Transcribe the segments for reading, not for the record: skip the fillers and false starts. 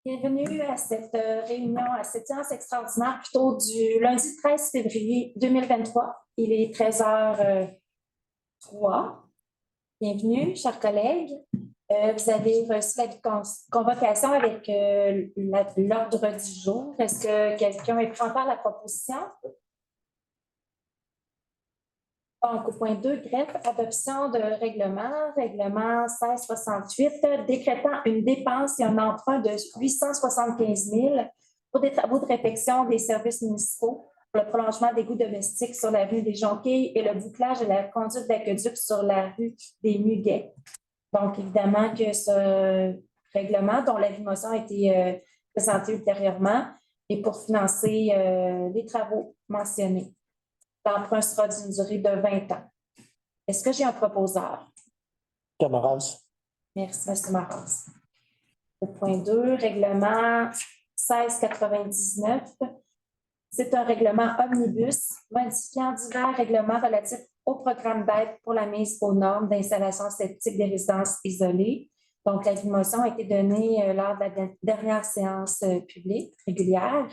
Bienvenue à cette réunion, à cette séance extraordinaire plutôt du lundi 13 février 2023. Il est 13h03. Bienvenue, chers collègues. Vous avez reçu la convocation avec l'ordre du jour. Est-ce que quelqu'un est prêt à faire la proposition? Donc, au point 2, greffe, adoption de règlement 1668, décrétant une dépense et un emprunt de 875 000 pour des travaux de réfection des services municipaux pour le prolongement d'égouts domestiques sur la rue des Jonquilles et le bouclage de la conduite d'aqueduc sur la rue des Muguets. Donc, évidemment que ce règlement, dont la motion a été présentée ultérieurement, est pour financer les travaux mentionnés. L'emprunt sera d'une durée de 20 ans. Est-ce que j'ai un proposeur? Maras. Merci, M. Maras. Au point 2, règlement 1699. C'est un règlement omnibus modifiant divers règlements relatifs au programme d'aide pour la mise aux normes d'installation septique des résidences isolées. Donc, la motion a été donnée lors de la dernière séance publique régulière.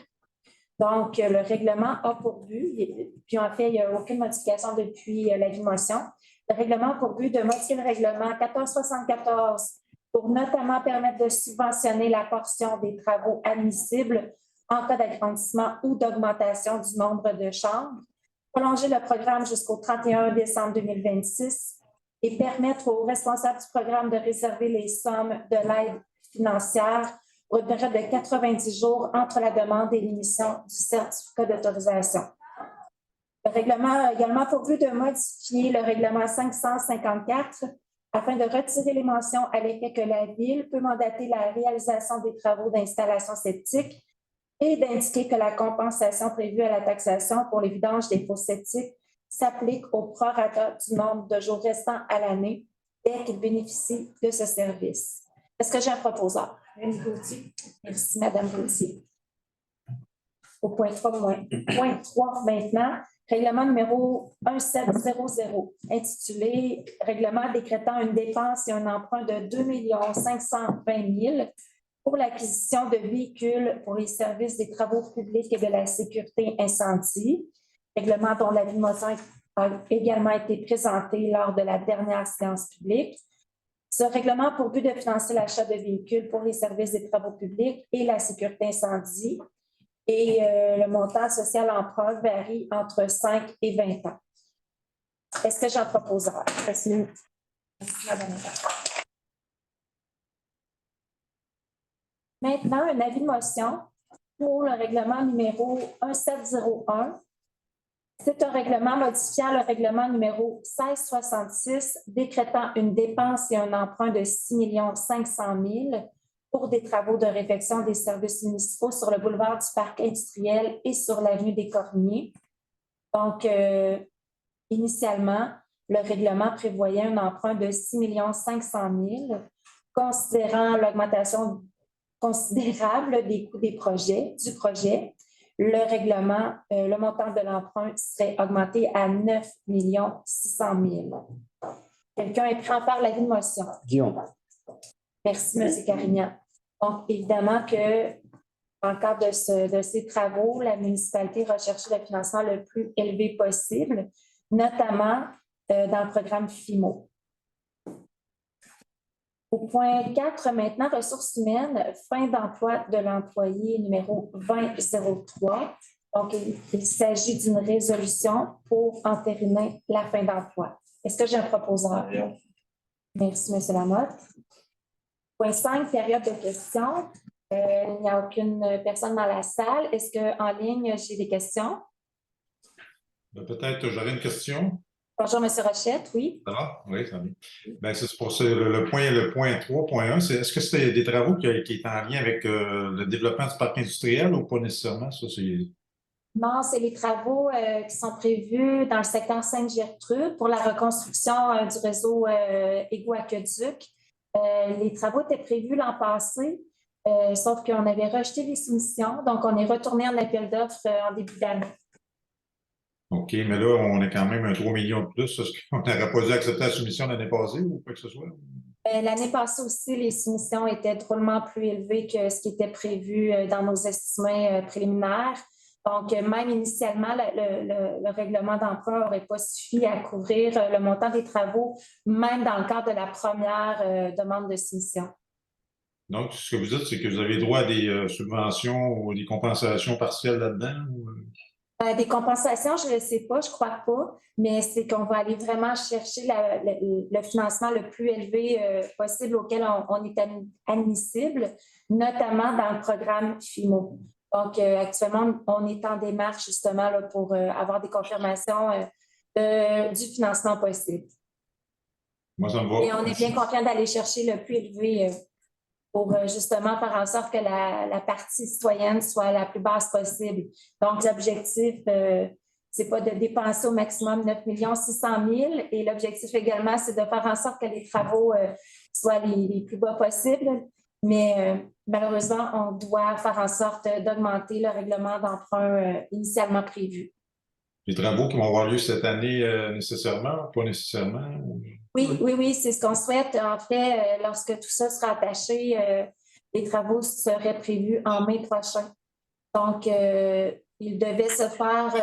Donc, le règlement a pour but, puis en fait, il n'y a aucune modification depuis la motion. Le règlement a pour but de modifier le règlement 1474 pour notamment permettre de subventionner la portion des travaux admissibles en cas d'agrandissement ou d'augmentation du nombre de chambres, prolonger le programme jusqu'au 31 décembre 2026 et permettre aux responsables du programme de réserver les sommes de l'aide financière pour une période de 90 jours entre la demande et l'émission du certificat d'autorisation. Le règlement a également pour but de modifier le règlement 554 afin de retirer les mentions à l'effet que la Ville peut mandater la réalisation des travaux d'installation septique et d'indiquer que la compensation prévue à la taxation pour les vidanges des fosses septiques s'applique au prorata du nombre de jours restants à l'année dès qu'ils bénéficient de ce service. Est-ce que j'ai un proposeur? Merci, Mme Gauthier. Au point 3 maintenant, règlement numéro 1700, intitulé « Règlement décrétant une dépense et un emprunt de 2 520 000 pour l'acquisition de véhicules pour les services des travaux publics et de la sécurité incendie ». Règlement dont la motion a également été présentée lors de la dernière séance publique. Ce règlement a pour but de financer l'achat de véhicules pour les services des travaux publics et la sécurité incendie. Et le montant social emprunt varie entre 5 et 20 ans. Est-ce que j'en propose un? Merci, Madame. Maintenant, un avis de motion pour le règlement numéro 1701. C'est un règlement modifiant le règlement numéro 1666, décrétant une dépense et un emprunt de 6 500 000 pour des travaux de réfection des services municipaux sur le boulevard du Parc industriel et sur l'avenue des Cormiers. Donc, initialement, le règlement prévoyait un emprunt de 6 500 000, considérant l'augmentation considérable des coûts du projet. Le règlement, le montant de l'emprunt serait augmenté à 9 600 000. Quelqu'un est prêt à faire l'avis de motion? Guillaume. Merci, M. Carignan. Donc, évidemment que dans le cadre de ces travaux, la municipalité recherche le financement le plus élevé possible, notamment dans le programme FIMO. Au point 4, maintenant, ressources humaines, fin d'emploi de l'employé numéro 2003. Donc, il s'agit d'une résolution pour entériner la fin d'emploi. Est-ce que j'ai un proposeur? Merci, M. Lamotte. Point 5, période de questions. Il n'y a aucune personne dans la salle. Est-ce qu'en ligne, j'ai des questions? Peut-être j'aurais une question. Bonjour, M. Rochette, oui. Ça va? Oui, ça va. Ben, c'est pour ça, le point 3.1, est-ce que c'est des travaux qui est en lien avec le développement du parc industriel ou pas nécessairement? Ça, non, c'est les travaux qui sont prévus dans le secteur Sainte-Gertrude pour la reconstruction du réseau égout-aqueduc. Les travaux étaient prévus l'an passé, sauf qu'on avait rejeté les soumissions, donc on est retourné en appel d'offres en début d'année. OK, mais là, on est quand même un 3 millions de plus. Est-ce qu'on n'aurait pas dû accepter la soumission l'année passée ou quoi que ce soit? L'année passée aussi, les soumissions étaient drôlement plus élevées que ce qui était prévu dans nos estimés préliminaires. Donc, même initialement, le règlement d'emprunt n'aurait pas suffi à couvrir le montant des travaux, même dans le cadre de la première demande de soumission. Donc, ce que vous dites, c'est que vous avez droit à des subventions ou des compensations partielles là-dedans? Des compensations, je ne le sais pas, je ne crois pas, mais c'est qu'on va aller vraiment chercher le financement le plus élevé possible auquel on est admissible, notamment dans le programme FIMO. Donc, actuellement, on est en démarche justement là, pour avoir des confirmations du financement possible. Moi, ça me va. Et on est bien confiant d'aller chercher le plus élevé pour justement faire en sorte que la partie citoyenne soit la plus basse possible. Donc, l'objectif, c'est pas de dépenser au maximum 9 600 000 et l'objectif également, c'est de faire en sorte que les travaux soient les plus bas possibles. Mais malheureusement, on doit faire en sorte d'augmenter le règlement d'emprunt initialement prévu. Les travaux qui vont avoir lieu cette année nécessairement, pas nécessairement? Oui, c'est ce qu'on souhaite. En fait, lorsque tout ça sera attaché, les travaux seraient prévus en mai prochain. Donc, il devait se faire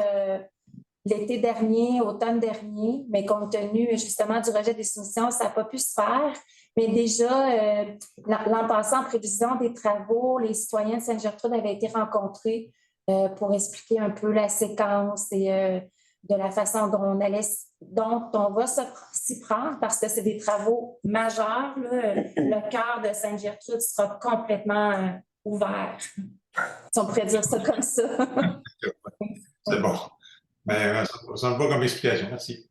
l'été dernier, automne dernier, mais compte tenu justement du rejet des soumissions, ça n'a pas pu se faire. Mais déjà, l'an passé, en prévision des travaux, les citoyens de Sainte-Gertrude avaient été rencontrés pour expliquer un peu la séquence et de la façon dont on va s'y prendre, parce que c'est des travaux majeurs. Là. Le cœur de Sainte-Gertrude sera complètement ouvert, si on pourrait dire ça comme ça. C'est bon. Mais ça me va comme explication. Merci.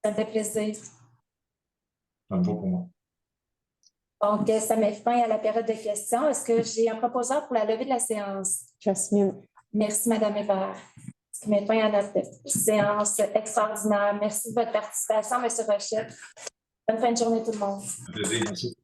Ça me fait plaisir. Ça me va pour moi. Donc, ça met fin à la période de questions. Est-ce que j'ai un proposeur pour la levée de la séance? Jasmine. Merci, Mme Hébert. Ce qui met fin à notre séance extraordinaire. Merci de votre participation, M. Rochette. Bonne fin de journée, tout le monde. Un plaisir, merci.